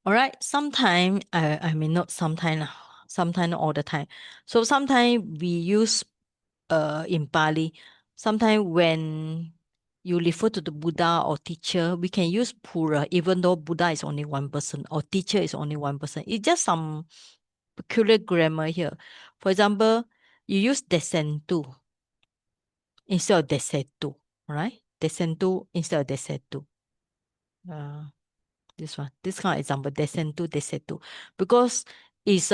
All right. Sometime, I mean, not sometime, sometime all the time. So sometimes we use in Pali. Sometimes when you refer to the Buddha or teacher, we can use Pura, even though Buddha is only one person or teacher is only one person. It's just some peculiar grammar here. For example, you use desentu instead of desetu, right? Desentu instead of desetu. Uh, this kind of example, desentu, desetu. Because it's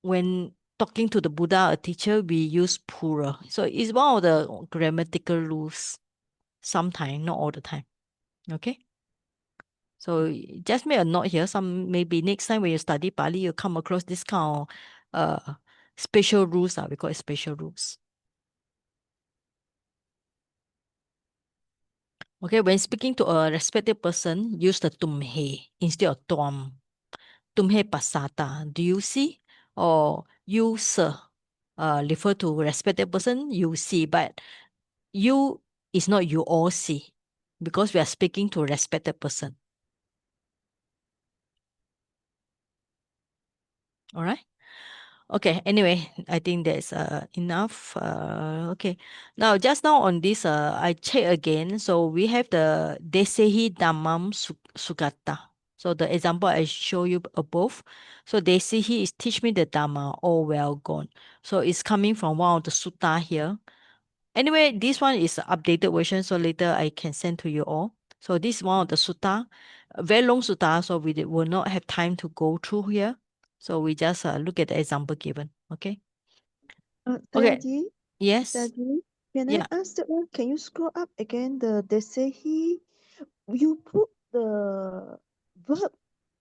when talking to the Buddha, a teacher, we use Pura. So it's one of the grammatical rules. Sometimes, not all the time. Okay. So just make a note here. Some maybe next time when you study Pali, you come across this kind of special rules. We call it special rules. Okay, when speaking to a respected person, use the tumhe instead of tuam. Tumhe pasata. Do you see? Or you, sir. Refer to respected person, you see. But you is not you all see. Because we are speaking to a respected person. All right? Okay, anyway, I think that's enough. Okay. Now on this, I check again. So we have the Desehi Dhammam Sugata. So the example I show you above. So Desehi is teach me the Dhamma, all well gone. So it's coming from one of the sutta here. Anyway, this one is an updated version, so later I can send to you all. So this is one of the sutta, a very long sutta, so we will not have time to go through here. So we just look at the example given. Okay. Okay. Daddy, Yes. Daddy, can I Yeah. ask that one? Can you scroll up again? They say you put the verb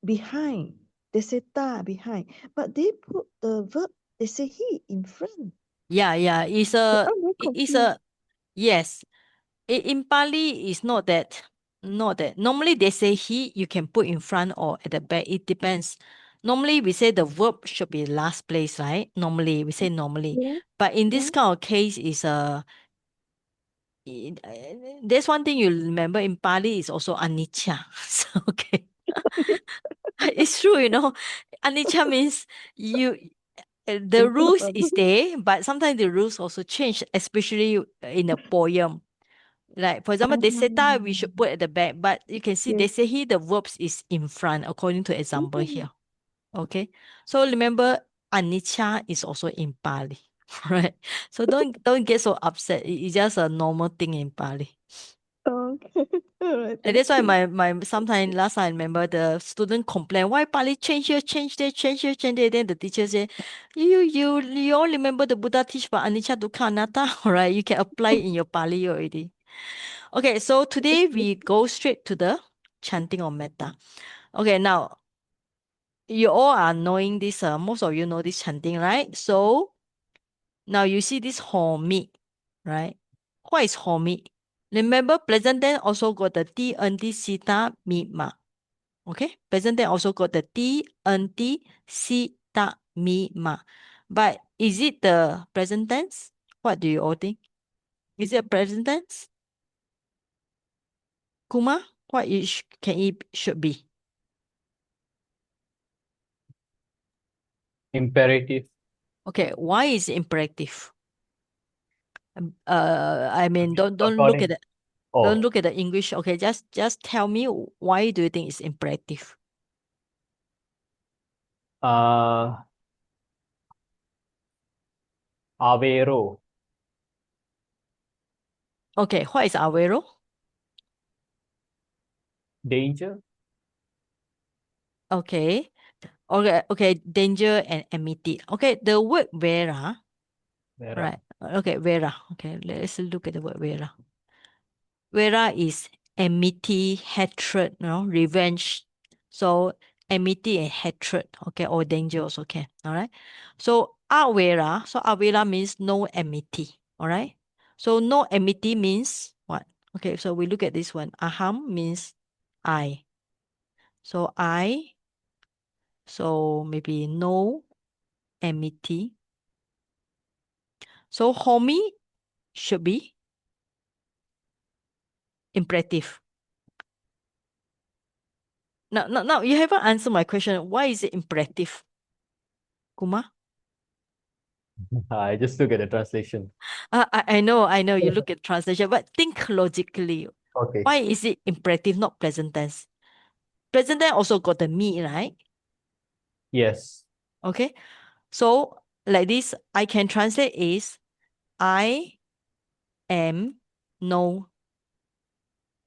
behind, they say ta behind, but they put the verb, they say he in front. Yeah. Yeah. So I'm very It's confused. a yes. In Pali, it's not that. Normally they say he, you can put in front or at the back. It depends. Normally we say the verb should be last place, right? Normally we say normally. Yeah, But in this yeah. kind of case is there's one thing you remember in Pali is also anicca. So, okay. It's true, Anicca means you the In front rules of is her. there, but sometimes the rules also change, especially in a poem. Like for example, deseta we should put at the back, but you can see they Yes. say here the verbs is in front according to example Mm. here. Okay. So remember anicca is also in Pali. Right. So don't get so upset. It's just a normal thing in Pali. Okay. All right. And Thank that's why you. my sometime last time I remember the student complain, why Pali change here, change there, change here, change there. Then the teacher say, you all remember the Buddha teach about anicca dukkha anatta, all right? You can apply it in your Pali already. Okay, so today we go straight to the chanting of metta. Okay, now you all are knowing this, most of you know this chanting, right? So now you see this homi, right? What is homi? Remember, present tense also got the ti, enti, sita, mi, ma. Okay, present tense also got the ti, enti, sita, mi, ma. But is it the present tense? What do you all think? Is it a present tense? Kuma, what can it should be? Imperative. Okay, why is it imperative? I mean, don't look at According. the don't Oh, look at the English. Okay, just tell me why do you think it's imperative? uh, Avero. Okay, what is awero? Danger. Okay, okay, danger and enmity. Okay, the word vera, Vera. right? Okay, vera. Okay, let's look at the word vera. Vera is enmity, hatred, revenge. So enmity and hatred, okay, or danger also can. All right. So avera means no enmity. All right. So no enmity means what? Okay, so we look at this one. Aham means I. So I, so maybe no enmity. So homi should be imperative. Now, you haven't answered my question. Why is it imperative, Kumar? I just look at the translation. I know. You look at translation, but think logically. Okay. Why is it imperative, not present tense? Present tense also got the me, right? Yes. Okay. So like this, I can translate is I am no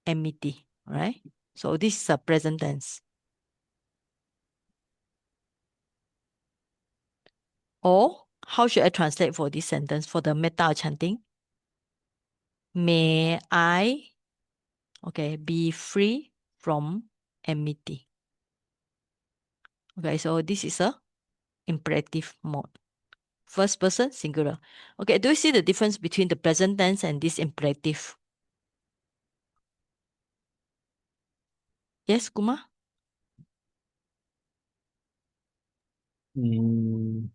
enmity, right? So this is a present tense. Or how should I translate for this sentence for the metta chanting? May I, be free from enmity. Okay, so this is a imperative mode. First person, singular. Okay, do you see the difference between the present tense and this imperative? Yes, Kumar? Mm,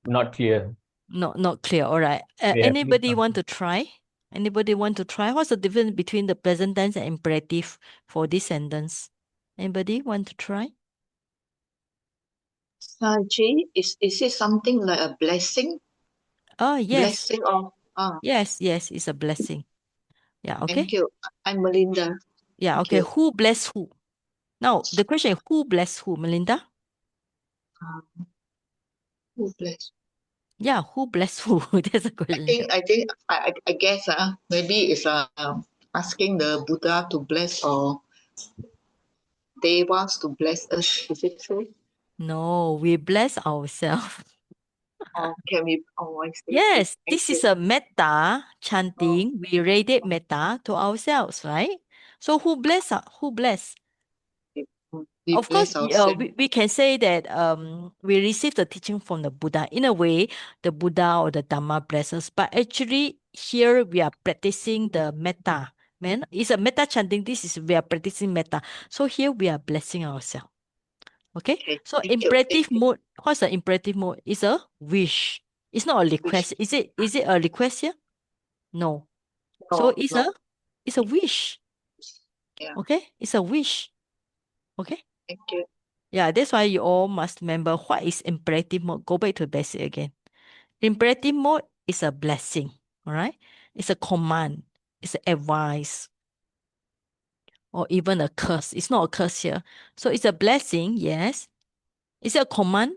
not clear. Not clear. All right. We have missed Anybody want something. to try? Anybody want to try? What's the difference between the present tense and imperative for this sentence? Anybody want to try? Saji, is it something like a blessing? Oh, yes. Blessing of Yes, it's a blessing. Yeah, okay. thank you. I'm Melinda. Yeah, Thank okay. you. Who bless who? Now, the question is who bless who, Melinda? Who bless? Yeah, who bless who? That's the question. I guess maybe it's asking the Buddha to bless or they wants to bless us. Is it true? No, we bless ourselves. Or can we? Oh, I see. Yes, Thank this you. is a metta Oh, chanting. We radiate metta to ourselves, right? So who bless? Who bless? we Of course, bless ourselves. we can say that we receive the teaching from the Buddha. In a way, the Buddha or the Dhamma blesses. But actually, here we are practicing the metta. Man, it's a metta chanting. We are practicing metta. So here we are blessing ourselves. Okay. Okay, So thank you. imperative mode. What's the imperative mode? It's a wish. It's not a Wish. request. Is it? Is it a request here? No. So No, no. it's a wish. Yeah, Okay. It's a wish. Okay. thank you. Yeah, that's why you all must remember what is imperative mode. Go back to basic again. Imperative mode is a blessing, all right? It's a command, it's an advice, or even a curse. It's not a curse here. So it's a blessing, yes. Is it a command?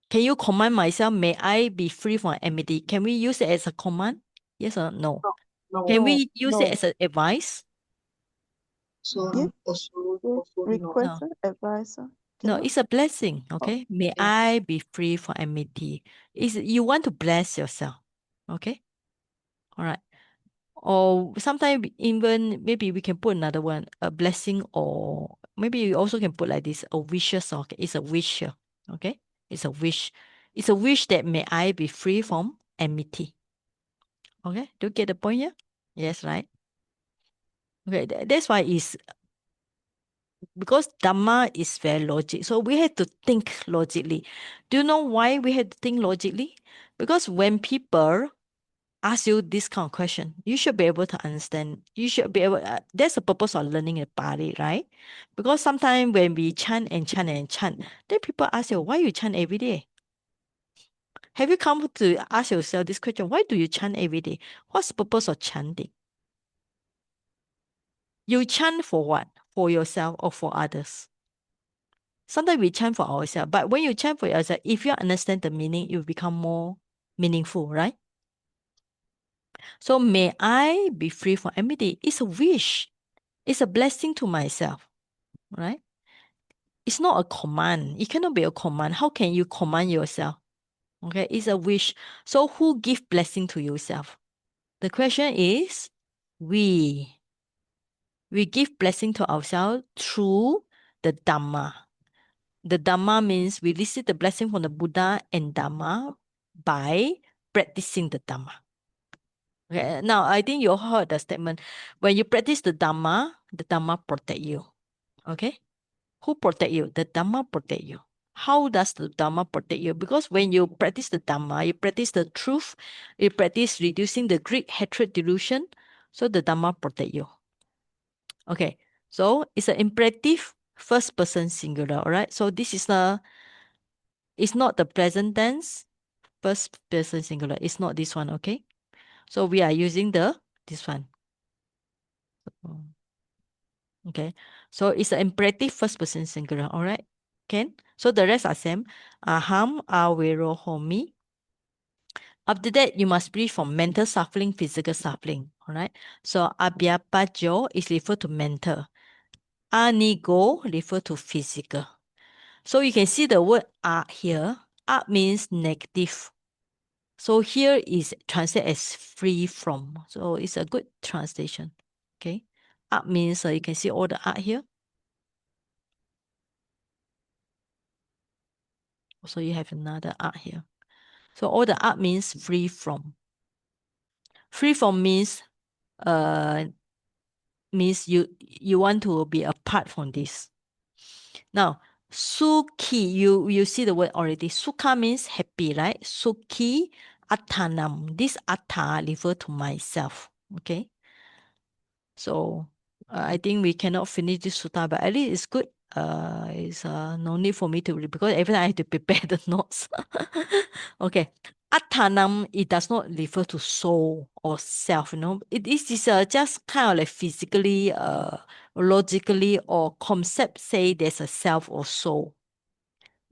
Can you command myself, may I be free from enmity? Can we use it as a command? Yes or no? No, no. Can No, we use it no. as an advice? So Yes, No. request advisor. No, Cannot. it's a blessing, Oh, okay? May yeah. I be free from enmity. You want to bless yourself, okay? All right. Or sometimes even maybe we can put another one, a blessing, or maybe you also can put like this, a wishes, okay? It's a wish here, okay? It's a wish. It's a wish that may I be free from enmity. Okay? Do you get the point here? Yes, right? Okay, that's why it's because Dhamma is very logic. So we have to think logically. Do you know why we have to think logically? Because when people ask you this kind of question, you should be able to understand. You should be able, that's the purpose of learning a Pali, right? Because sometimes when we chant and chant and chant, then people ask you, why you chant every day? Have you come to ask yourself this question? Why do you chant every day? What's the purpose of chanting? You chant for what? For yourself or for others? Sometimes we chant for ourselves, but when you chant for yourself, if you understand the meaning, it will become more meaningful, right? So may I be free from enmity? It's a wish. It's a blessing to myself, right? It's not a command. It cannot be a command. How can you command yourself? Okay, it's a wish. So who give blessing to yourself? The question is, we. We give blessing to ourselves through the Dhamma. The Dhamma means we receive the blessing from the Buddha and Dhamma by practicing the Dhamma. Okay, now I think you heard the statement. When you practice the Dhamma protect you. Okay? Who protect you? The Dhamma protect you. How does the Dhamma protect you? Because when you practice the Dhamma, you practice the truth, you practice reducing the greed, hatred, delusion, so the Dhamma protect you. Okay, So it's an imperative first person singular. All right. So this is it's not the present tense first person singular. It's not this one. Okay. So we are using this one. Okay. So it's an imperative first person singular. All right. Okay. So the rest are same. Aham, awero, homi. After that, you must breathe from mental suffering, physical suffering. All right. So abhyapajo is referred to mental. Anigo refer to physical. So you can see the word art here. Art means negative. So here is translated as free from. So it's a good translation. Okay. Art means you can see all the art here. So you have another art here. So all the art means free from. Free from means you want to be apart from this. Now, Sukhi, you see the word already. Sukha means happy, right? Sukhi attanam. This atta refer to myself. Okay. So I think we cannot finish this sutta, but at least it's good. It's no need for me to read because every time I have to prepare the notes. Okay. Attanam, it does not refer to soul or self, It is just kind of like physically, logically, or concept say there's a self or soul.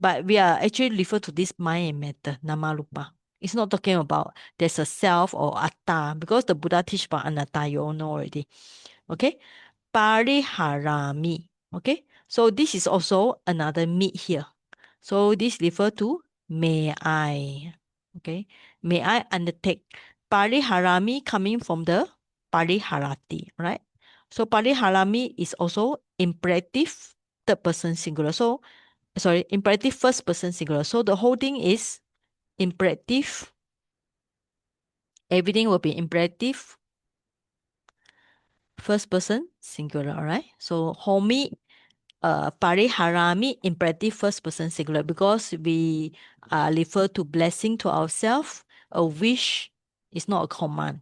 But we are actually refer to this mind and matter, nama rupa. It's not talking about there's a self or atta because the Buddha teach about anatta, you all know already. Okay. Pariharami. Okay. So this is also another meat here. So this refer to may I. Okay. May I undertake. Pariharami coming from the pariharati, right? So pariharami is also imperative third person singular. So sorry, imperative first person singular. So the whole thing is imperative. Everything will be imperative first person singular, all right? So homi pariharami imperative first person singular because we refer to blessing to ourselves. A wish is not a command.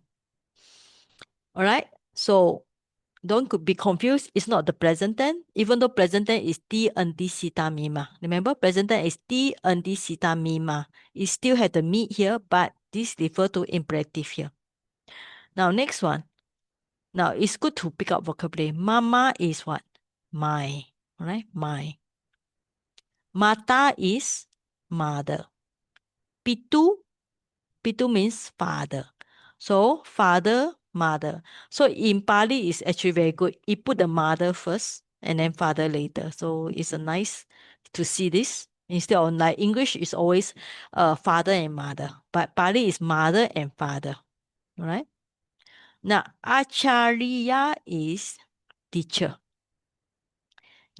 All right. So don't be confused. It's not the present tense, even though present tense is ti anti sita mima. Remember, present tense is ti anti sita mima. It still had the me here, but this refer to imperative here. Now, next one. Now, it's good to pick up vocabulary. Mama is what? My. All right. My. Mata is mother. Pitu, pitu means father. So father, mother. So in Pali is actually very good. You put the mother first and then father later. So it's a nice to see this. Instead of like English is always father and mother. But Pali is mother and father. All right. Now, acharya is teacher.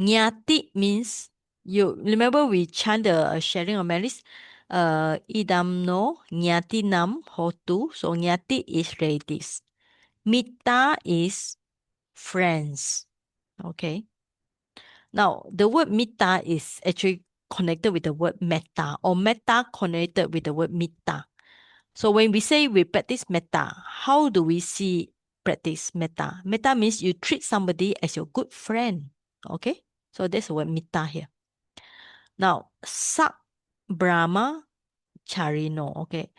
Nyati means you remember we chant the sharing of merits. Idam no nyati nam hotu. So nyati is relatives. Mita is friends. Okay. Now the word mita is actually connected with the word metta, or metta connected with the word mita. So when we say we practice metta, how do we see practice metta? Metta means you treat somebody as your good friend. Okay. So that's the word metta here. Now, Sak Brahma Charino. Okay.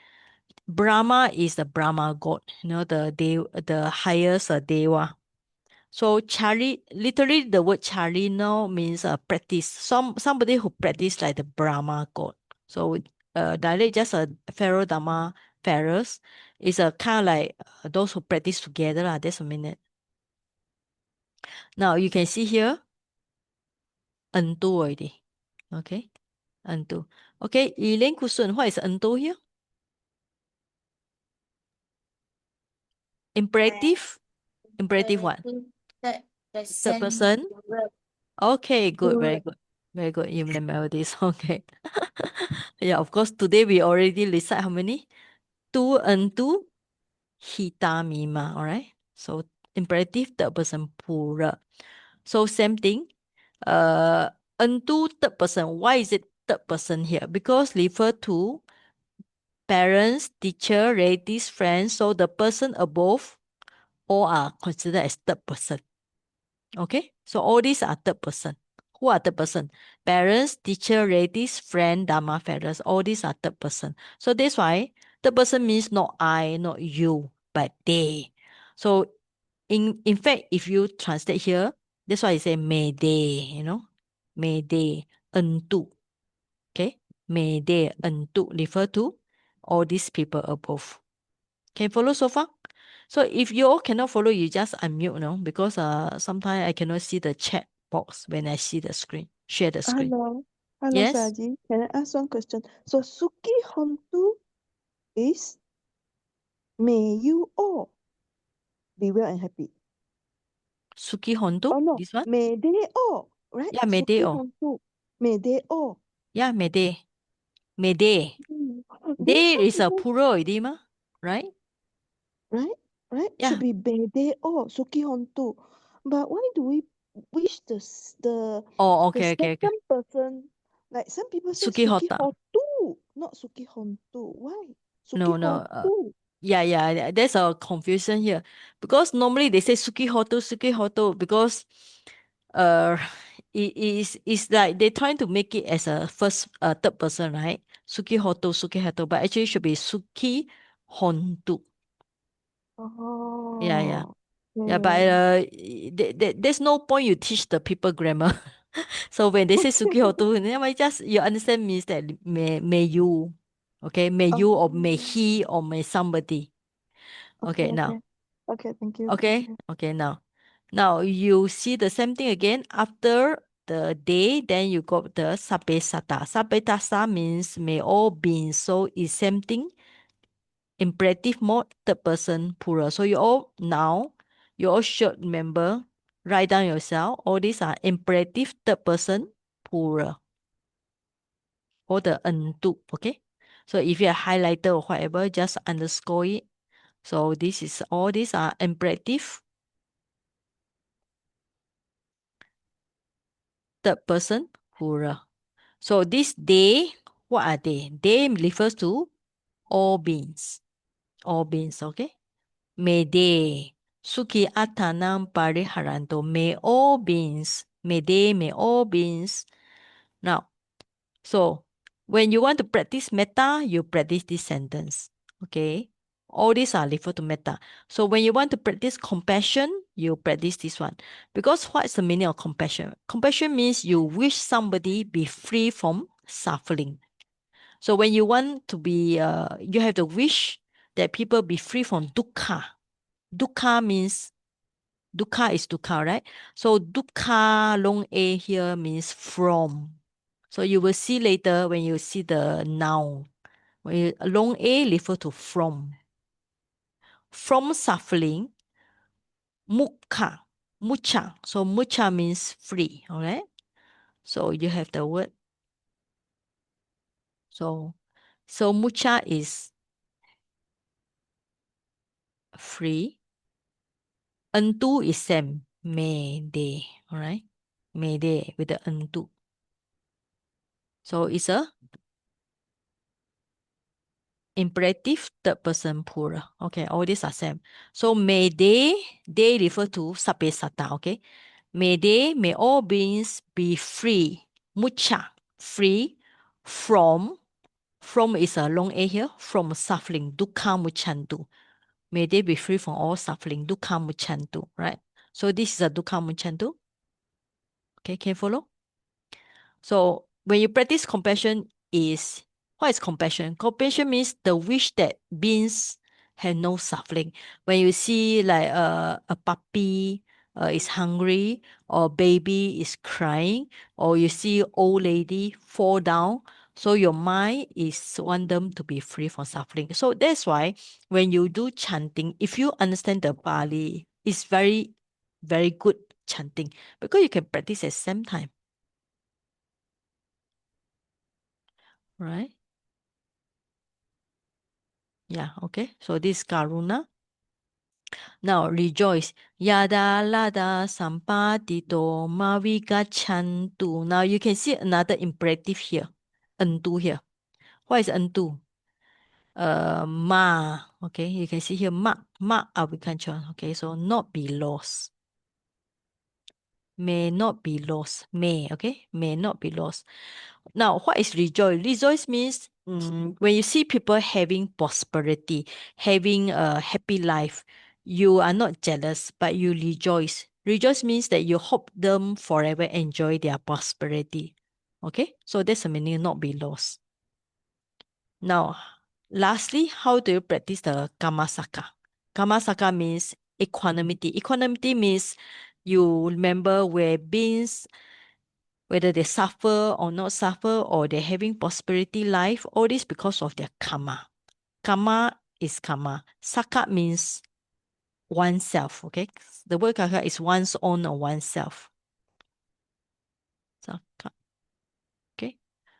Brahma is the Brahma god, the highest deva. So literally the word charino means practice. Somebody who practice like the Brahma god. So direct just a pharaoh dharma pharaohs is a kind of like those who practice together. That's a minute. Now you can see here, entu already. Okay. Entu. Okay, Elaine Kusun, what is entu here? Imperative? Imperative what? The Third send person? Okay, good, very word. good. Very good. You remember this. Okay. Yeah, of course, today we already recite how many? Tu and tu, hita mima. All right. So imperative third person pura. So same thing. Entu third person. Why is it third person here? Because refer to parents, teacher, relatives, friends. So the person above all are considered as third person. Okay, so all these are third person. Who are third person? Parents, teacher, relatives, friend, dharma, feathers. All these are third person. So that's why third person means not I, not you, but they. So in fact, if you translate here, that's why I say may they, may they unto. Okay, may they unto refer to all these people above. Can follow so far? So if you all cannot follow, you just unmute, because sometimes I cannot see the chat box when I see the screen, share the screen. Hello, Yes, Saji. Can I ask one question? So Suki Hontu is may you all be well and happy. Suki Hondo, Oh no, this one. may they all, right? Yeah, may they Suki all. Hontu, may they all. Yeah, may they. May they. Mm. Then They some is a people, plural already, right? right? Right? Should Yeah. be may they all, Suki Hontu. But why do we wish Oh, the okay, okay, okay. second person? Like some people say Suki Suki Hota. Hotu, not Suki Hontu. Why? Suki No, no. Hotu. Yeah, there's a confusion here because normally they say Suki Hoto because uh it's like they're trying to make it as a third person, right? Suki Hoto, but actually it should be Suki Hontu. Yeah. Oh, Yeah, but okay. there's no point you teach the people grammar. So when they say Suki Hoto, then I just you understand means that may you, okay, may Oh, you or may he or may somebody. okay, Okay, okay. now. Okay, thank you. Okay, Okay. okay, now. Now you see the same thing again after the day, then you got the sapesata. Sapesata means may all beings. So it's same thing. Imperative mode, third person plural. So you all should remember, write down yourself. All these are imperative third person plural. All the unto, okay? So if you're a highlighter or whatever, just underscore it. So all these are imperative third person plural. So this they, what are they? They refers to all beings. All beings, okay? May they Suki Atanam Pariharanto. May all beings. Now, so when you want to practice metta, you practice this sentence. Okay? All these are referred to metta. So when you want to practice compassion, you practice this one. Because what is the meaning of compassion? Compassion means you wish somebody be free from suffering. So when you want to be, you have the wish that people be free from dukkha. Dukkha means, dukkha is dukkha, right? So dukkha, long A here means from. So you will see later when you see the noun. Long A refer to from. From suffering, mukha, mucha. So mucha means free, all right? So you have the word. So mucha is free. Unto is same. May they. Alright? May they with the unto. So it's a imperative third person plural. Okay, all these are same. So they refer to sapesata, okay? May all beings be free. Mucha, free from is a long A here, from suffering. Dukkha muchantu. May they be free from all suffering. Dukkha muchantu, right? So this is a dukkha muchantu. Okay, can you follow? So when you practice compassion what is compassion? Compassion means the wish that beings have no suffering. When you see like a puppy is hungry or baby is crying or you see old lady fall down, so your mind is want them to be free from suffering. So that's why when you do chanting, if you understand the Pali, it's very, very good chanting because you can practice at the same time. Right? Yeah, okay. So this karuna. Now rejoice. Yada lada sampadito mavigachantu. Now you can see another imperative here. Unto here. What is unto? Ma. Okay, you can see here ma avicachan. Okay, so not be lost. may not be lost. May, okay? May not be lost. Now, what is rejoice? Rejoice means when you see people having prosperity, having a happy life, you are not jealous, but you rejoice. Rejoice means that you hope them forever enjoy their prosperity. Okay? So that's the meaning, not be lost. Now, lastly, how do you practice the Kamasaka? Kamasaka means equanimity. Equanimity means you remember where beings, whether they suffer or not suffer, or they're having prosperity life, all this because of their karma. Karma is karma. Saka means oneself, okay? The word kaka is one's own or oneself. Saka, okay?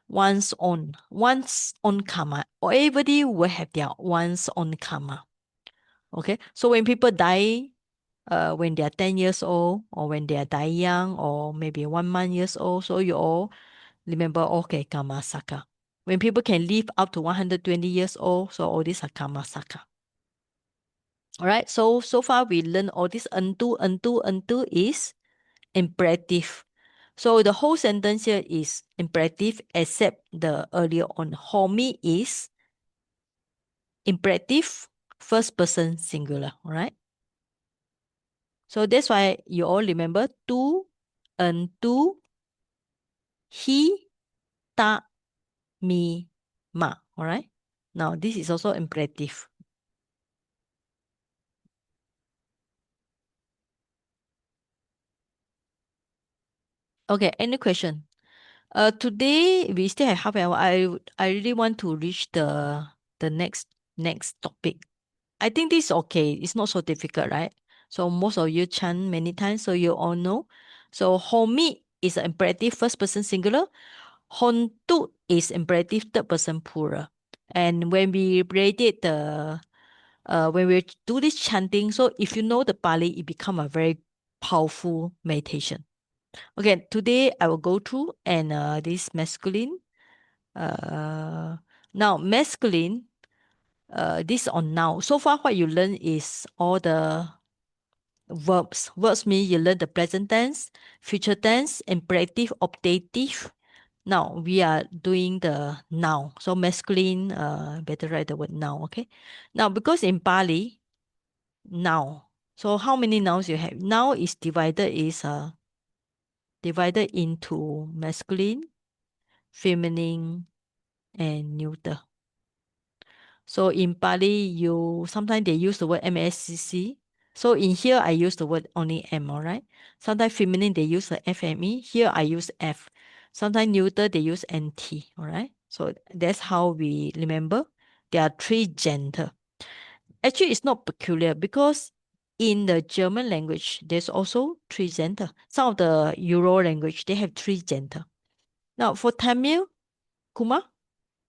One's own karma. Everybody will have their one's own karma. Okay, so when people die, when they are 10 years old, or when they are die young, or maybe 1 month years old, so you all remember, okay, karma saka. When people can live up to 120 years old, so all these are karma saka. All right, so far we learned all this unto is imperative. So the whole sentence here is imperative except the earlier on. Homi is imperative, first person singular, all right? So that's why you all remember tu, entu, he, ta, mi, ma. All right. Now this is also imperative. Okay. Any question? Today we still have half an hour. I really want to reach the next topic. I think this is okay. It's not so difficult, right? So most of you chant many times, so you all know. So homi is an imperative first person singular. Hontu is imperative third person plural. And when we radiate when we do this chanting, so if you know the Pali, it become a very powerful meditation. Okay, today I will go through and this masculine. Now masculine, this on now. So far, what you learn is all the verbs. Verbs mean you learn the present tense, future tense, imperative, optative. Now we are doing the noun. So masculine, better write the word noun, okay? Now because in Pali, noun. So how many nouns you have? Noun is divided into masculine, feminine, and neuter. So in Pali, you sometimes they use the word MSCC. So in here, I use the word only M, all right? Sometimes feminine, they use the FME. Here, I use F. Sometimes neuter, they use NT, all right? So that's how we remember. There are three gender. Actually, it's not peculiar because in the German language, there's also three gender. Some of the Euro language, they have three gender. Now, for Tamil, Kumar,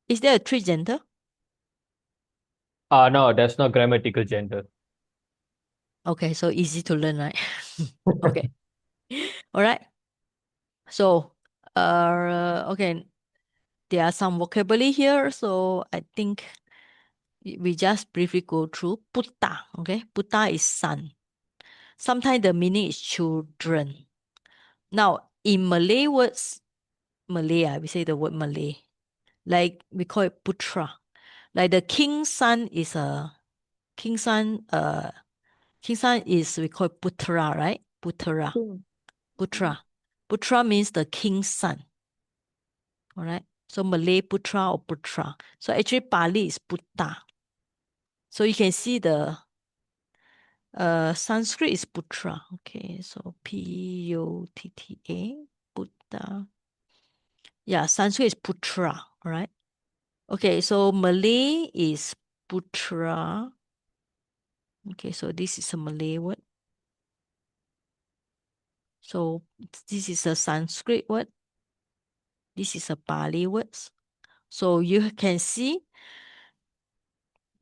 is there a three gender? No, there's no grammatical gender. Okay, so easy to learn, right? Okay. All right. So, okay, there are some vocabulary here. So I think we just briefly go through Putta. Okay, Putta is son. Sometimes the meaning is children. Now, in Malay words, Malay, we say the word Malay. Like we call it Putra. Like the king's son is a king's son. King's son is we call it Putra, right? Putra. King. Putra. Putra means the king's son. All right. So Malay Putra or Putra. So actually Pali is Putta. So you can see the Sanskrit is Putra. Okay. So Putta. Putta. Yeah, Sanskrit is Putra. All right. Okay. So Malay is Putra. Okay. So this is a Malay word. So this is a Sanskrit word. This is a Pali word. So you can see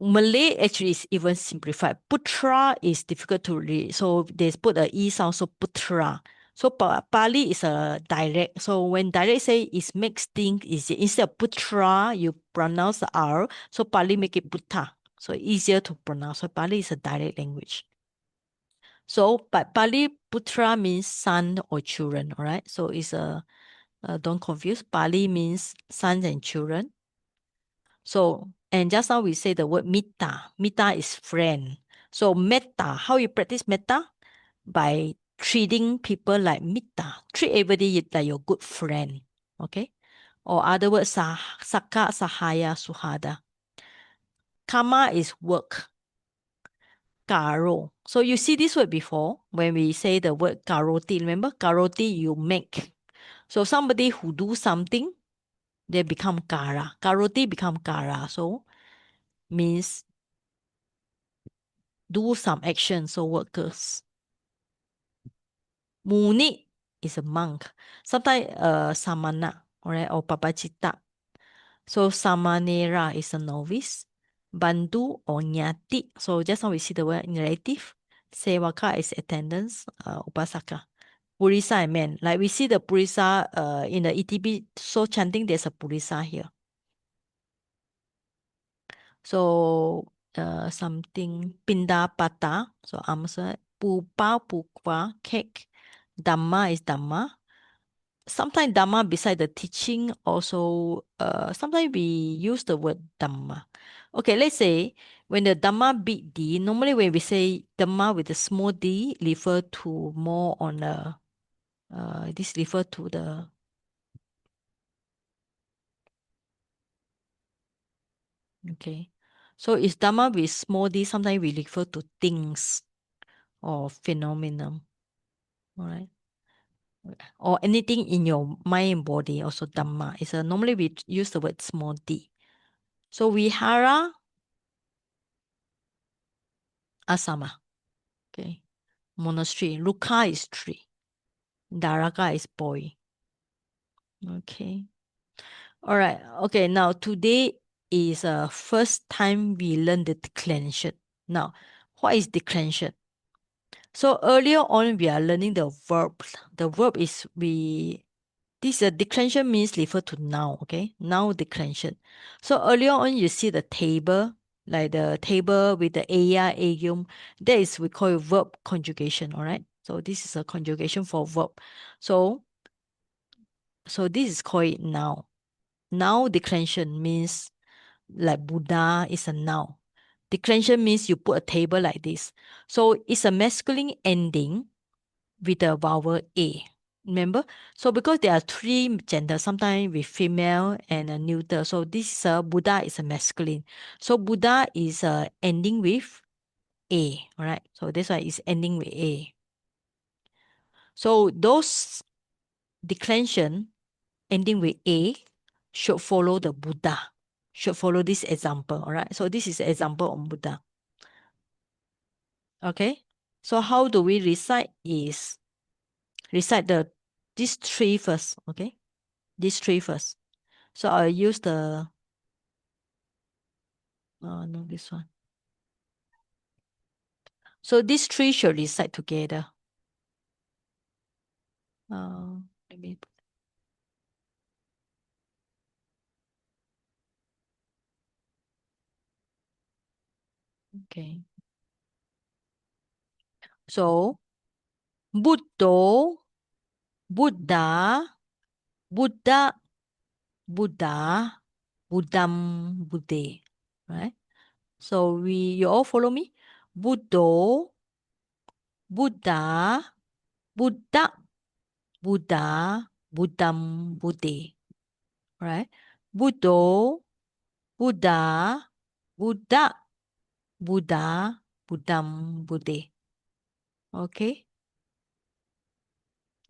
Malay actually is even simplified. Putra is difficult to read. So they put a E sound, so Putra. So Pali is a direct. So when direct say it makes things easier. Instead of Putra, you pronounce the R. So Pali make it Putta. So easier to pronounce. So Pali is a direct language. So, but Pali Putra means son or children, all right? So it's don't confuse. Pali means sons and children. So, and just now we say the word metta. Metta is friend. So metta, how you practice metta? By treating people like metta. Treat everybody like your good friend. Okay? Or other words, saka, sahaya, suhada. Karma is work. Karo. So you see this word before when we say the word karoti. Remember, karoti you make. So somebody who do something, they become kara. Karoti become kara. So means do some action. So workers. Muni is a monk. Sometimes samana, alright, or papachita. So samanera is a novice. Bandu or nyati. So just now we see the word in relative. Sewaka is attendance, upasaka. Purisa I meant. Like we see the Purisa in the ETB so chanting, there's a Purisa here. So something pinda pata. So answer pupa pukwa cake. Dhamma is Dhamma. Sometimes Dhamma beside the teaching also sometimes we use the word Dhamma. Okay, let's say when the Dhamma big D, normally when we say Dhamma with a small d refer to more on a this refer to the okay. So it's Dhamma with small d, sometimes we refer to things or phenomenon. All right. Or anything in your mind and body, also Dhamma. It's normally we use the word small d. So Vihara, asama. Okay. Monastery. Lukha is tree. Daraka is boy. Okay. All right. Okay. Now today is first time we learn the declension. Now, what is declension? So earlier on, we are learning the verbs. The verb is this declension means refer to noun, okay? Noun declension. So earlier on, you see the table, like the table with the aya, ayum. That is we call it verb conjugation, all right? So this is a conjugation for verb. So this is called noun. Noun declension means like Buddha is a noun. Declension means you put a table like this. So it's a masculine ending with the vowel A. Remember? So because there are three genders, sometimes with female and a neuter. So this is a Buddha is a masculine. So Buddha is ending with A. All right. So that's why it's ending with A. So those declension ending with A should follow the Buddha. Should follow this example. All right. So this is an example on Buddha. Okay. So how do we recite is recite these three first. Okay. These three first. So I'll use the, no, this one. So these three should recite together. Let me, okay. So, Buddho, Buddha, Buddha, Buddha, Buddham, Buddhe, right? So you all follow me? Buddho, Buddha, Buddha, Buddha, Buddham, Buddhe, right? Buddho, Buddha, Buddha, Buddha, Buddham, Buddhe. Okay.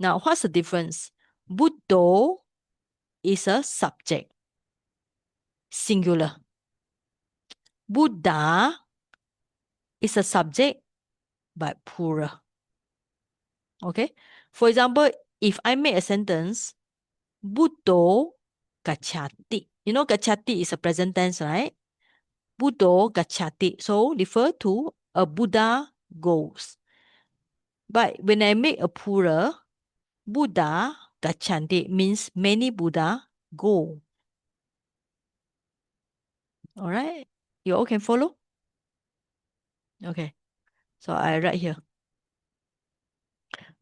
Now, what's the difference? Buddho is a subject, singular. Buddha is a subject, but plural. Okay. For example, if I make a sentence, Buddho gacchati. You know, gacchati is a present tense, right? Buddho gacchati. So refer to a Buddha goes. But when I make a plural, Buddha gachanti means many Buddha go. All right. You all can follow? Okay. So I write here.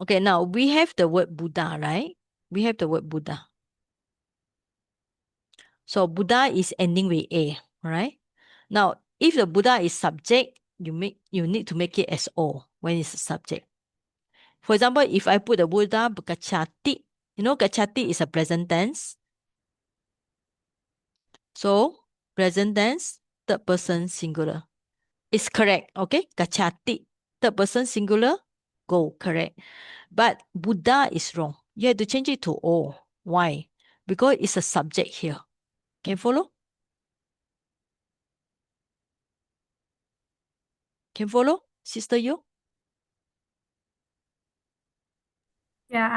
Okay, now we have the word Buddha, right? We have the word Buddha. So Buddha is ending with A, right? Now, if the Buddha is subject, you need to make it as O when it's a subject. For example, if I put the Buddha gacchati, gacchati is a present tense. So present tense, third person singular. It's correct, okay? Gacchati, third person singular, go, correct. But Buddha is wrong. You have to change it to O. Why? Because it's a subject here. Can you follow? Can you follow, Sister Yo? Yeah,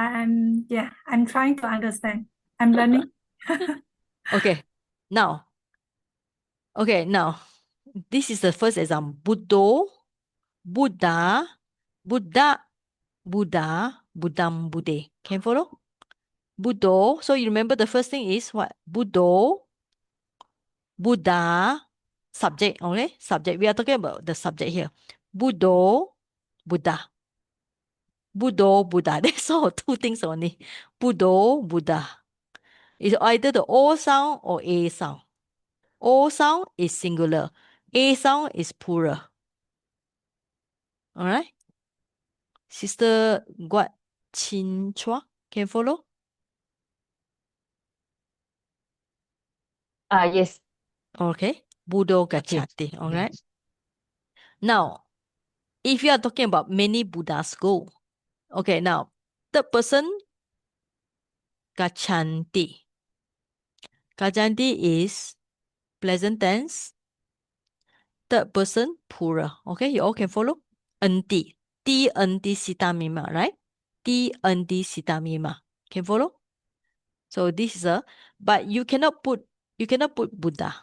I'm trying to understand. I'm learning. Okay. Now, this is the first example. Buddho, Buddha, Buddha, Buddha, Buddham, Buddhe. Can you follow? Buddho. So you remember the first thing is what? Buddho, Buddha, subject, okay? Subject. We are talking about the subject here. Buddho, Buddha. Buddho, Buddha. That's all. Two things only. Buddho, Buddha. It's either the O sound or A sound. O sound is singular. A sound is plural. Alright? Sister Guat Chin Chua, can you follow? Yes. Okay. Buddho Okay. Gacchati. Alright? Now, if you are talking about many Buddhas go, okay, now, third person Gachanti. Gachanti is present tense, third person plural. Okay, you all can follow? Anti. Ti anti sita mima, right? Ti anti sita mima. Can follow? So this is but you cannot put Buddha.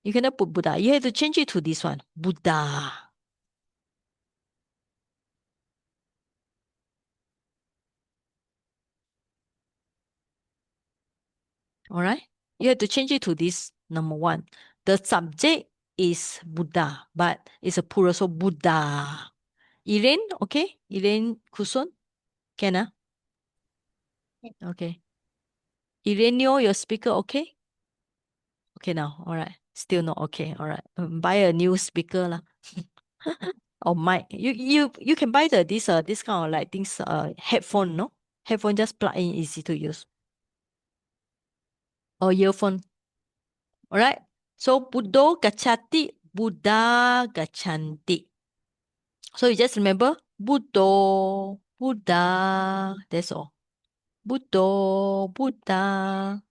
You cannot put Buddha. You have to change it to this one. Buddha. Alright? You have to change it to this number one. The subject is Buddha, but it's a plural, so Buddha. Elaine, okay? Elaine Kusun? Can Okay. Elaine, your speaker, okay? Okay now, alright. Still not okay, alright. Buy a new speaker lah. Or mic. You can buy this kind of like things headphone, no? Headphone just plug in, easy to use. Or earphone. Alright. So Buddho gacchati, Buddha gachanti. So you just remember Buddho, Buddha. That's all. Buddho, Buddha.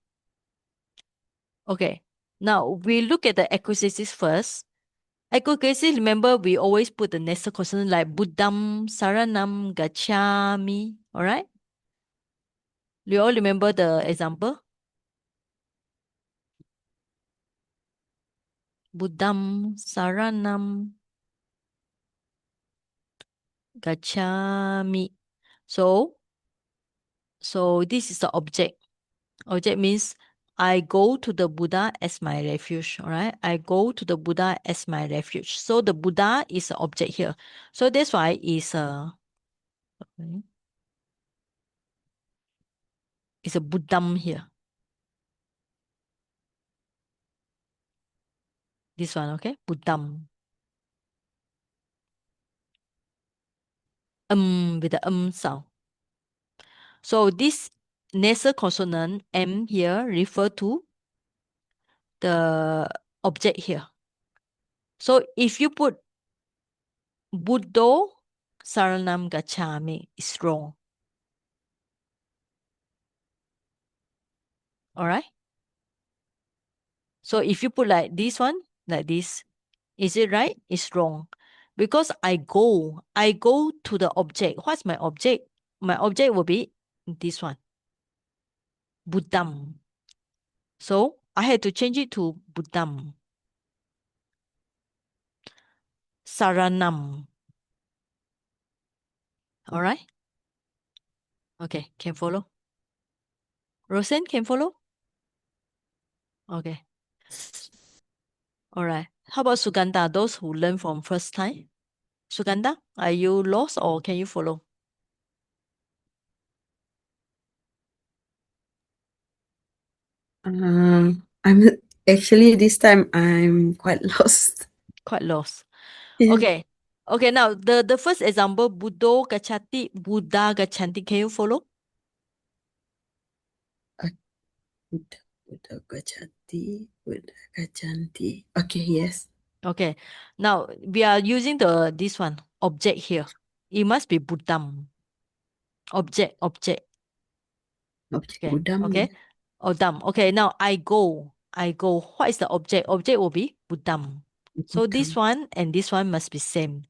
Okay. Now we look at the accusations first. Accusations, remember we always put the nasal consonant like Buddham, Saranam, Gacchami. Alright? You all remember the example? Buddham, Saranam, Gacchami. So this is the object. Object means I go to the Buddha as my refuge. All right. I go to the Buddha as my refuge. So the Buddha is the object here. So that's why it's a Buddham here. This one, okay? Buddham. With the sound. So this nasal consonant M here refer to the object here. So if you put Buddho Saranam Gacchami, is wrong. Alright? So if you put like this one, like this, is it right? It's wrong. Because I go to the object. What's my object? My object will be this one. Buddham. So I had to change it to Buddham. Saranam. Alright? Okay, can follow? Roseanne, can follow? Okay. Alright. How about Suganda, those who learn from first time? Suganda, are you lost or can you follow? I'm actually this time I'm quite lost. Quite lost. Yeah. Okay. Okay, now the first example, Buddha gachanti, can you follow? Buddha Gajanti. Okay, yes. Okay. Now we are using this one object here. It must be Buddham. Object. Object Okay. Buddham. Okay. Buddham. Okay. Now I go. What is the object? Object will be Buddham. So this one and this one must be same.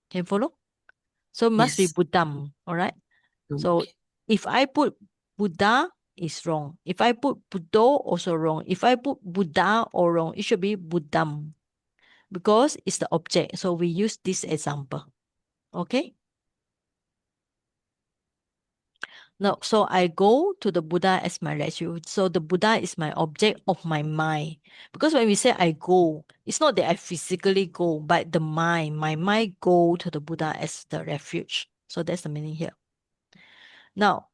Can you follow? So must be Yes. Buddham. All right. So Okay. if I put Buddha, is wrong. If I put Buddha, also wrong. If I put Buddha or wrong, it should be Buddham because it's the object. So we use this example. Okay. Now, so I go to the Buddha as my refuge. So the Buddha is my object of my mind. Because when we say I go, it's not that I physically go, but the mind, my mind go to the Buddha as the refuge. So that's the meaning here. Now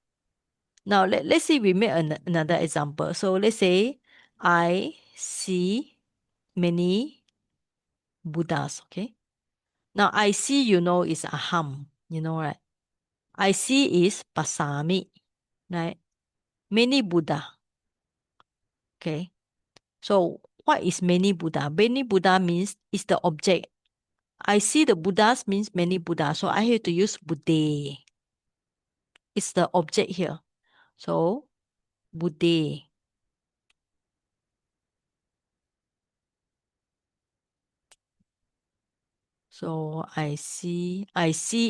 let's see we make another example. So let's say I see many Buddhas, okay? Now I see, is aham, right? I see is pasami, right? Many Buddha, okay? So what is many Buddha? Many Buddha means is the object. I see the Buddhas means many Buddha. So I have to use Buddha. It's the object here. So Buddha. So I see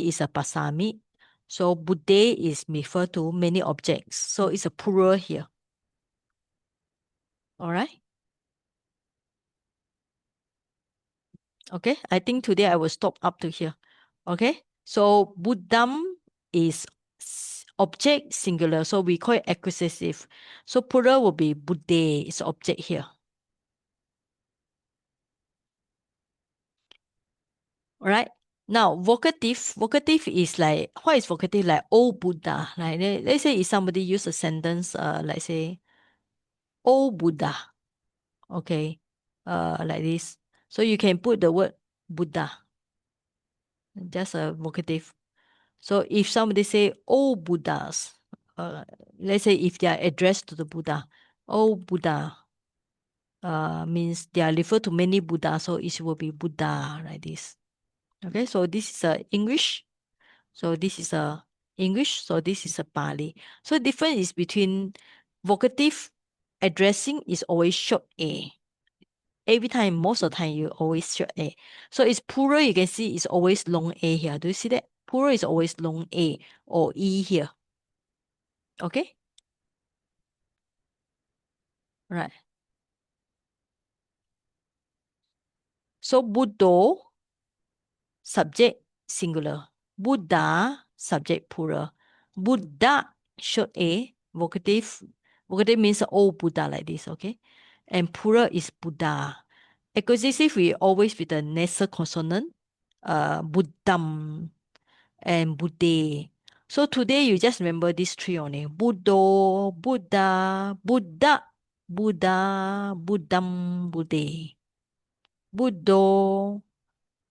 is a pasami. So Buddha is refer to many objects. So it's a plural here. All right. Okay. I think today I will stop up to here. Okay. So Buddham is object singular. So we call it accusative. So plural will be Buddha is object here. All right. Now, vocative. Vocative is like, what is vocative? Like, oh Buddha. Like, let's say if somebody use a sentence, like say, oh Buddha. Okay. Like this. So you can put the word Buddha. Just a vocative. So if somebody say, oh Buddhas, let's say if they are addressed to the Buddha, oh Buddha, means they are referred to many Buddha, so it will be Buddha like this. Okay, so this is a English. So this is a English. So this is a Pali. So difference is between vocative addressing is always short A. Every time, most of the time, you always short A. So it's plural, you can see it's always long A here. Do you see that? Plural is always long A or E here. Okay? Right. So Buddha, subject singular. Buddha, subject plural. Buddha, short A, vocative. Vocative means oh Buddha like this, okay? And plural is Buddha. Accusative, we always with the nasal consonant, Buddham and Buddha. So today you just remember these three only. Buddha, Buddha, Buddha, Buddha, Buddham, Buddha. Buddha,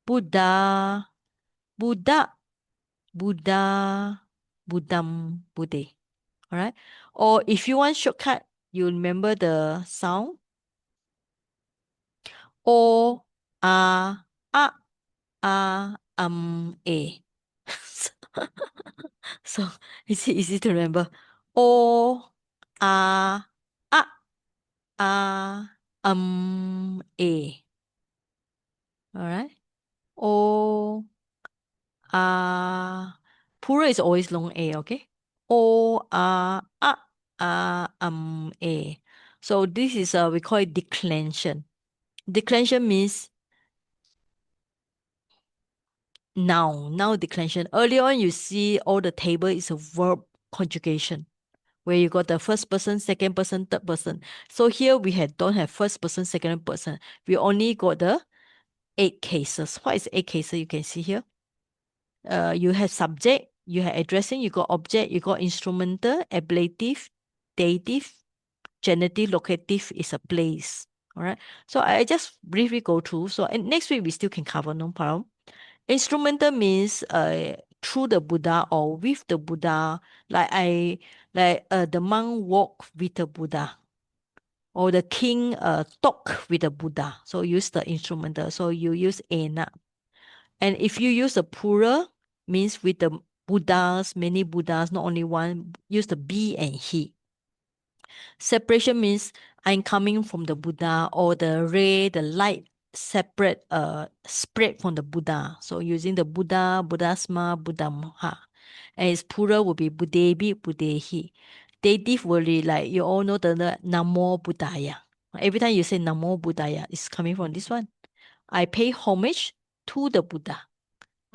Buddha, Buddha, Buddha, Buddham, Buddha. All right. Or if you want shortcut, you remember the sound. O, A, A, A. So it's easy to remember. O, A, A. All right. O, plural is always long A, okay? O, A. So this is we call it declension. Declension means noun declension. Earlier on, you see all the table is a verb conjugation where you got the first person, second person, third person. So here we don't have first person, second person. We only got the 8 cases. What is 8 cases? You can see here. You have subject, you have addressing, you got object, you got instrumental, ablative, dative, genitive, locative is a place. All right. So I just briefly go through. So and next week we still can cover, no problem. Instrumental means through the Buddha or with the Buddha, the monk walk with the Buddha, or the king talk with the Buddha. So use the instrumental. So you use ena. And if you use the plural, means with the Buddhas, many Buddhas, not only one, use the be and he. Separation means I'm coming from the Buddha, or the ray, the light separate spread from the Buddha. So using the Buddha, Buddhasma, Buddhamha. And its plural will be Buddhebi, Buddhehi. Dative will be like you all know the Namo Buddhaya. Every time you say Namo Buddhaya, it's coming from this one. I pay homage to the Buddha.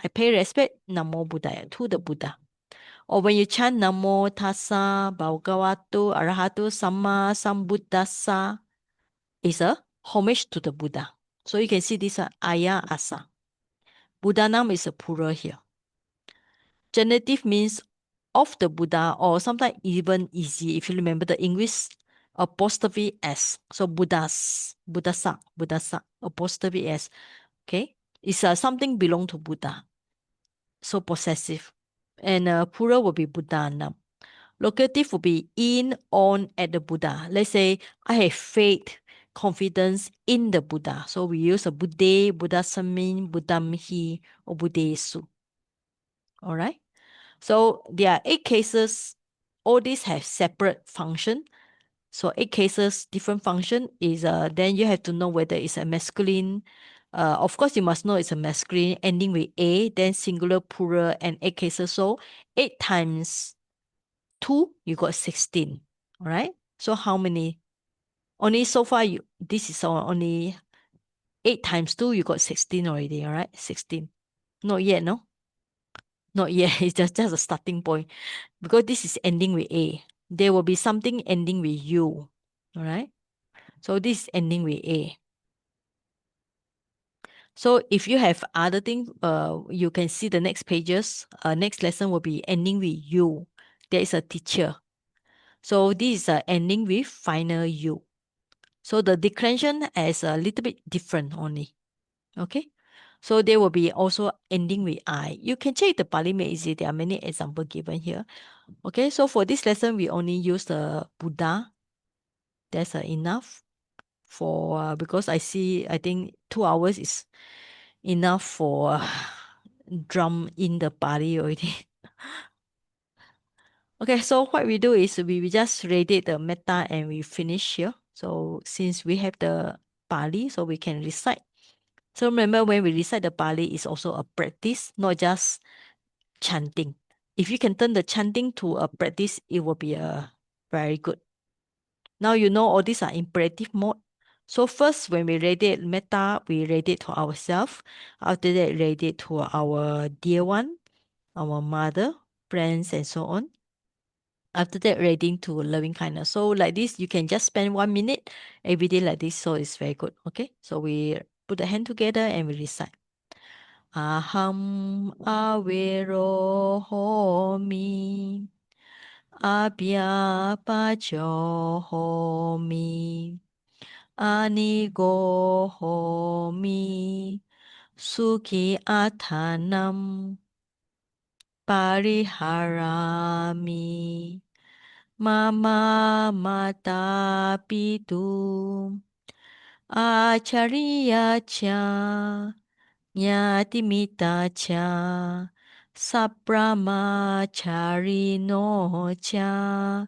I pay respect, Namo Buddhaya, to the Buddha. Or when you chant Namo Tassa Bhagavato Arahato Samma Sambuddhassa, is a homage to the Buddha. So you can see this Aya Asa. Buddhanam is a plural here. Genitive means of the Buddha, or sometimes even easy. If you remember the English apostrophe S. So Buddhas, Buddhasa, apostrophe S. Okay. It's something belong to Buddha. So possessive. And plural will be Buddhanam. Locative will be in, on, at the Buddha. Let's say I have faith, confidence in the Buddha. So we use a Buddhe, Buddhasamin, Buddhamhi, or Buddhesu. All right. So there are 8 cases. All these have separate function. So 8 cases, different function is then you have to know whether it's a masculine. Of course, you must know it's a masculine ending with A, then singular, plural, and 8 cases. So 8 times 2, you got 16. All right. So how many? Only so far, this is only 8 times 2, you got 16 already. All right. 16. Not yet, no? Not yet. It's just a starting point. Because this is ending with A. There will be something ending with U. All right. So this is ending with A. So if you have other thing, you can see the next pages. Next lesson will be ending with U. There is a teacher. So this is ending with final U. So the declension is a little bit different only. Okay. So there will be also ending with I. You can check the Pali Made Easy. There are many examples given here. Okay. So for this lesson, we only use the Buddha. That's enough for because I think 2 hours is enough for drum in the Pali already. Okay, so what we do is we just radiate the metta and we finish here. So since we have the Pali, so we can recite. So remember when we recite the Pali, it's also a practice, not just chanting. If you can turn the chanting to a practice, it will be very good. Now you know all these are imperative mode. So first, when we radiate metta, we radiate to ourselves. After that, radiate to our dear one, our mother, friends, and so on. After that, radiating to loving kindness. So like this, you can just spend 1 minute every day like this. So it's very good. Okay. So we put the hand together and we recite. Aham avero homi. Abhyapacho homi. Anigo homi. Suki athanam. Pariharami. Mama mata pitu acharya cha nyatimita cha sapramacharino cha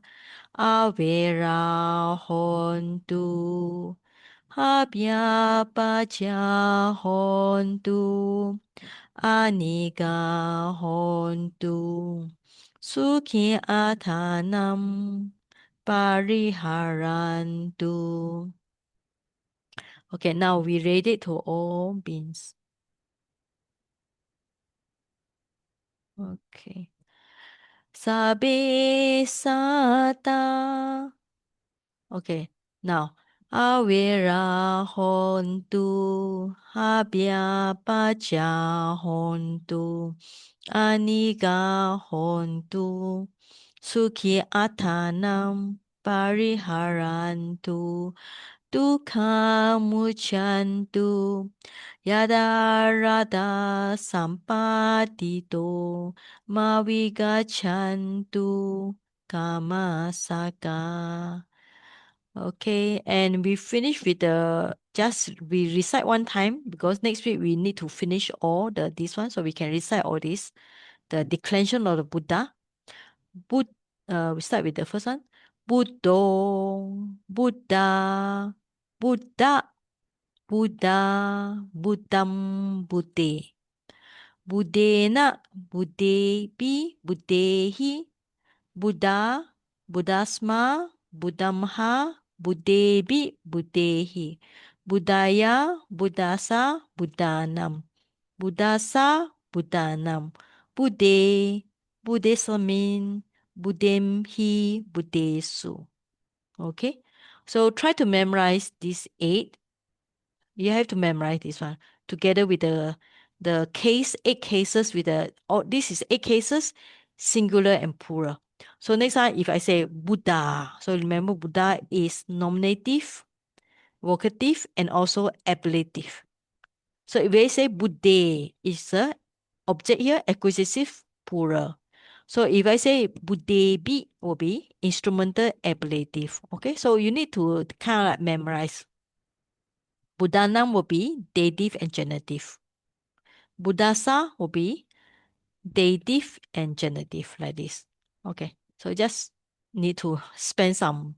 avera hontu abhyapacha hontu Aniga hontu Sukhi athanam pariharantu. Okay, now we read it to all beings. Okay. Sabe sata. Okay, now Awera hontu, habya pacha hontu, aniga hontu, sukhi atanam pariharantu, dukkha muchantu, yada rada sampadito, mavigachantu, kamasaka. Okay, and we finish with we recite one time because next week we need to finish all this one, so we can recite all this. The declension of the Buddha. We start with the first one. Buddho, Buddha, Buddha, Buddha, Buddham, Buddhe. Buddhena, Buddhepi, Buddhehi, Buddha, Buddhasma, Buddhamha, Buddhebi, Buddhehi, Buddhaya, Buddhasa, Buddhanam, Buddhasa, Buddhanam, Buddhe, Buddhesamin, Buddhemhi, Buddhesu. Okay, so try to memorize these 8. You have to memorize this one together with the 8 cases with this is 8 cases, singular and plural. So next time, if I say Buddha, so remember Buddha is nominative, vocative, and also ablative. So if I say Buddhe, is a object here, acquisitive, plural. So if I say Buddhebi, will be instrumental, ablative. Okay, so you need to kind of like memorize. Buddhanam will be dative and genitive. Buddhasa will be dative and genitive like this. Okay, so just need to spend some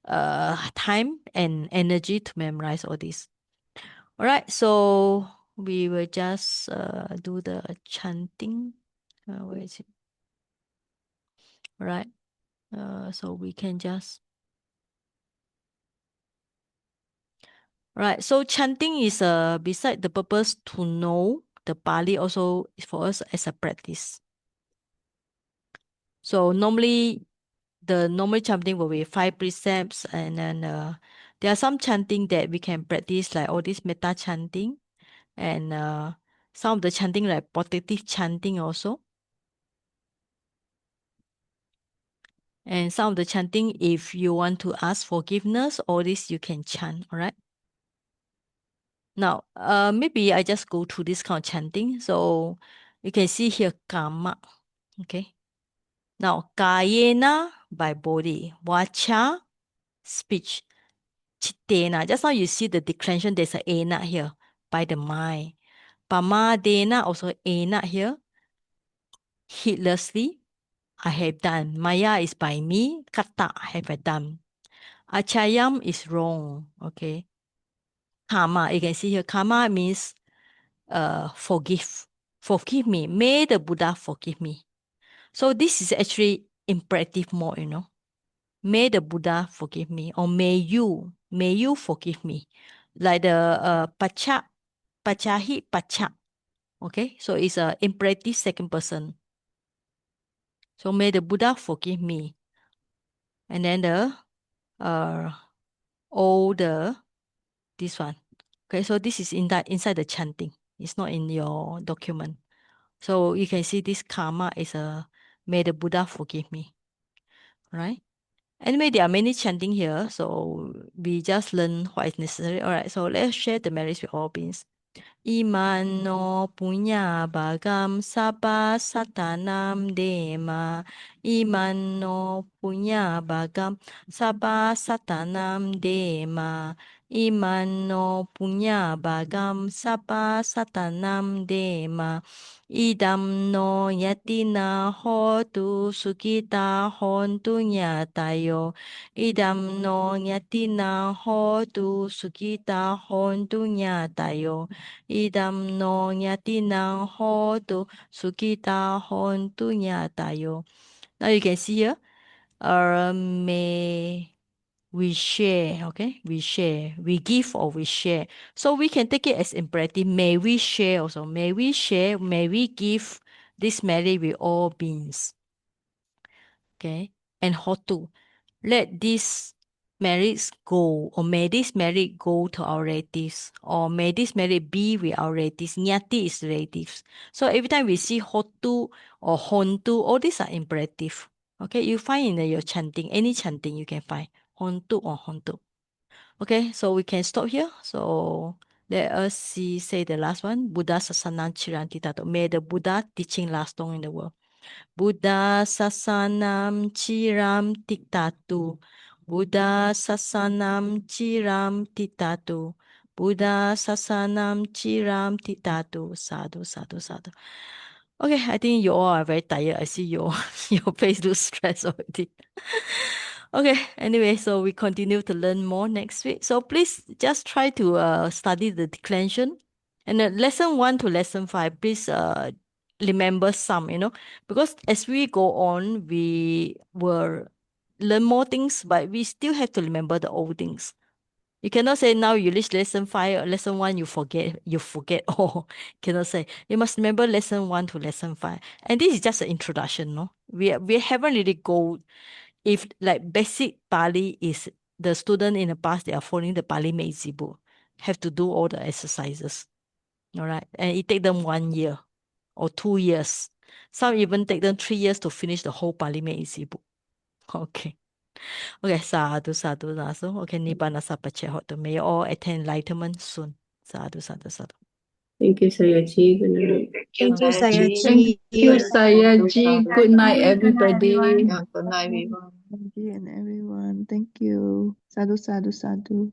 time and energy to memorize all this. All right, so we will just do the chanting. Where is it? All right, so we can just. Right, so chanting is beside the purpose to know the Pali, also is for us as a practice. So normally the normal chanting will be 5 precepts, and then there are some chanting that we can practice, like all this metta chanting, and some of the chanting like protective chanting also. And some of the chanting, if you want to ask forgiveness, all this you can chant, all right? Now, maybe I just go through this kind of chanting. So you can see here karma. Okay. Now, kayena by body, vacha speech, chittena. Just now you see the declension. There's a ena here by the mind. Pamadena also ena here. Heedlessly, I have done. Maya is by me. Kata have I done. Achayam is wrong. Okay. Karma, you can see here. Karma means forgive. Forgive me. May the Buddha forgive me. So this is actually imperative mode, May the Buddha forgive me, or may you forgive me. Like the pachahi pacha. Okay, so it's a imperative second person. So may the Buddha forgive me. And then the this one. Okay, so this is inside the chanting. It's not in your document. So you can see this karma is may the Buddha forgive me. Right? Anyway, there are many chanting here, so we just learn what is necessary. All right, so let's share the merits with all beings. Imano punya bagam sabba satanam dema. Imano punya bagam sabba satanam dema. Imano punya bagam sabba satanam dema. Idam no yatina hotu sukita hontu nyatayo. Idam no yatina hotu sukita hontu nyatayo. Idam no yatina hotu sukita hontu nyatayo. Now you can see here, may we share, okay? We share, we give or we share. So we can take it as imperative. May we share also. May we share, may we give this merit with all beings. Okay? And hotu. Let this merits go, or may this merit go to our relatives, or may this merit be with our relatives. Nyati is relatives. So every time we see hotu or hontu, all these are imperative. Okay, you find in your chanting, any chanting you can find hontu or hontu. Okay, so we can stop here. So let us say the last one. Buddha Sasana Chiranti Tato. May the Buddha teaching last long in the world. Buddha Sasanam Chiram Tiktatu. Buddha Sasanam Chiram Titatu. Buddha Sasanam Chiram Titatu. Sadhu, sadhu, sadhu. Okay, I think you all are very tired. I see your your face looks stressed already. Okay, anyway, so we continue to learn more next week. So please just try to study the declension. And lesson 1 to lesson 5, please remember some, because as we go on, we will learn more things, but we still have to remember the old things. You cannot say now you reach lesson 5 or lesson 1, you forget all. Cannot say. You must remember lesson 1 to lesson 5. And this is just an introduction, no? We haven't really go, if like basic Pali is the student in the past, they are following the Pali Meiji book, have to do all the exercises. All right. And it take them 1 year or 2 years. Some even take them 3 years to finish the whole Pali Meiji book. Okay. Okay, sadhu, sadhu, sadhu. Okay, nibbana sapache hotu. May you all attain enlightenment soon. Sadhu, sadhu, sadhu. Thank you, Sayaji. Good night. Thank you, Sayaji. Sayaji. Thank you, Sayaji. Good night, Good night, everybody. everyone. Sayaji and everyone. Thank you. Sadhu, sadhu, sadhu.